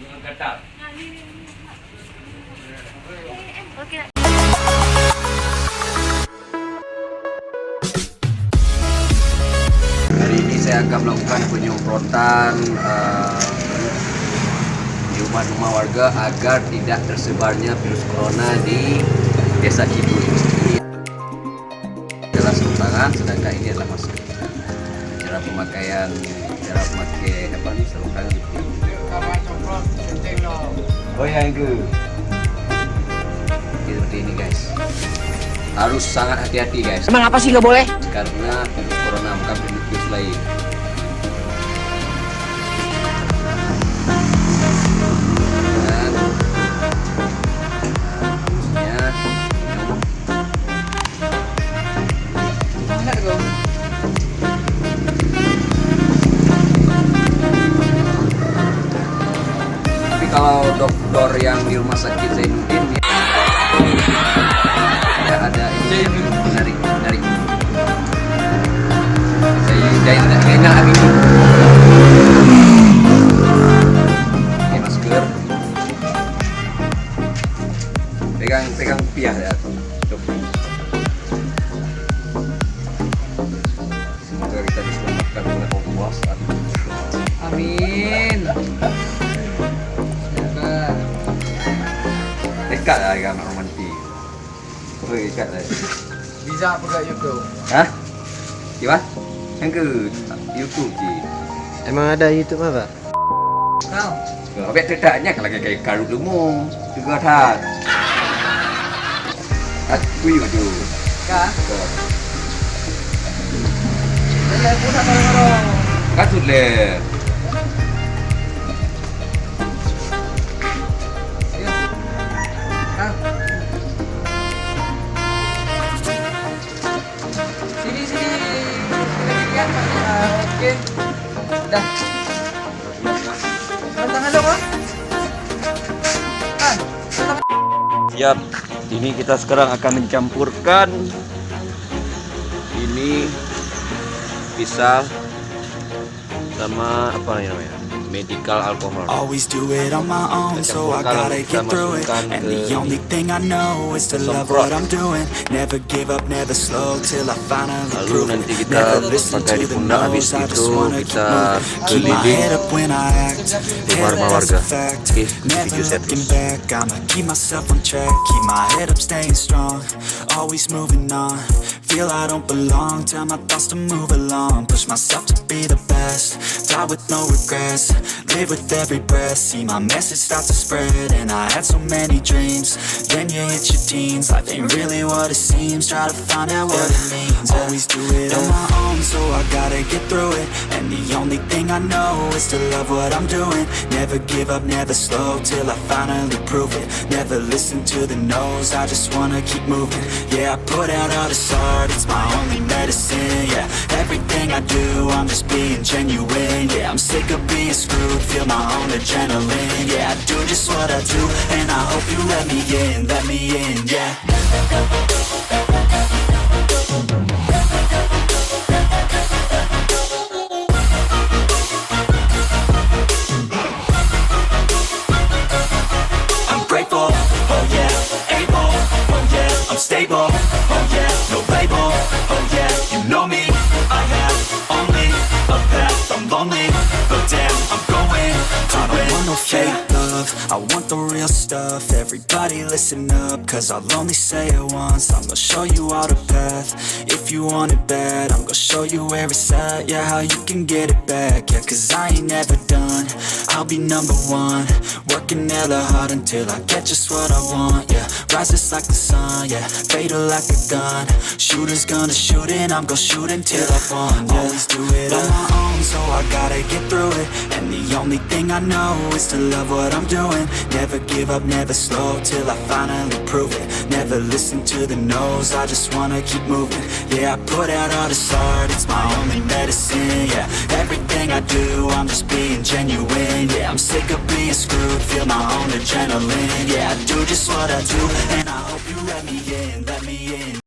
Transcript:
Oke. Hari ini saya akan melakukan penyemprotan di rumah-rumah warga agar tidak tersebarnya virus corona di desa Cibro ini. Adalah sarung tangan, sedangkan ini adalah masker. Cara pemakaian, cara memakai apa nih sarung tangan itu. Oh ya itu. Seperti ini guys. Harus sangat hati-hati guys. Emang apa sih nggak boleh? Karena virus corona bukan virus lain. Tapi kalau dokter yang di rumah sakit Zainuddin ya ada ini menarik. Saya tidak hari ini. Pakai masker. Pegang piah ya. Semoga kita diselamatkan oleh Allah. Amin. Dekat lah dengan romantis. Oh, dekat lah. Bisa buka YouTube. Hah? Gimana? Yang ke YouTube je. Emang ada YouTube apa? Kau. Habis tetapnya kalau kayak karut lemung juga tak. Aku juga tu. Kah? Saya pun tak tahu. Katut le. Sini. Kita lihat Pak. Okey. Dah. Tangan dong, Pak. Siap. Ini kita sekarang akan mencampurkan ini pisah sama apa namanya? Medical alcohol. Always do it on my own, so I gotta get through it. And the only thing I know is to love what I'm doing. Never give up, never slow till I finally Lalu prove it. nanti kita pakai di pundak, habis itu kita keliling rumah warga. Oke, video saya terus. I'ma keep myself on track, keep my head up, staying strong. Always moving on, feel I don't belong. Tell my thoughts to move along, push myself to be the best. Die with no regrets, live with every breath. See my message start to spread, and I had so many dreams. Then you hit your teens, life ain't really what it seems. Try to find out what it means. Always do it on my own, so I gotta get through it. And the only thing I know is to love what I'm doing. Never give up, never slow till I finally prove it. Never listen to the no's, I just wanna keep moving. Yeah, I put out all this art, it's my only medicine. Yeah, everything I do, I'm just being genuine. Yeah, I'm sick of being screwed, feel my own adrenaline. Yeah, I do just what I do, and I hope you let me in, yeah. I'm grateful, oh yeah, able, oh yeah, I'm stable, oh yeah, no label, oh yeah, you know me, I have only a path, I'm lonely, but damn, I'm going to win. I don't want no fake love, I want the real stuff. Everybody listen up, cause I'll only say it once. I'm gonna show you all the path, if you want it bad. I'm gonna show you where it's at, yeah, how you can get it back. Yeah, cause I ain't never done, I'll be number one. Working hella hard until I get just what I want. Yeah, rises like the sun, yeah, fatal like a gun. Shooters gonna shoot and I'm gonna shoot until I won. Yeah. Always do it on my own, so I gotta get through it. And the only thing I know is to love what I'm doing. Never give up, never slow till I finally prove it. Never listen to the no's, I just wanna keep moving. Yeah, I put out all this art, it's my only medicine. Yeah, everything I do, I'm just being genuine. Yeah, I'm sick of being screwed, feel my own adrenaline. Yeah, I do just what I do, and I hope you let me in.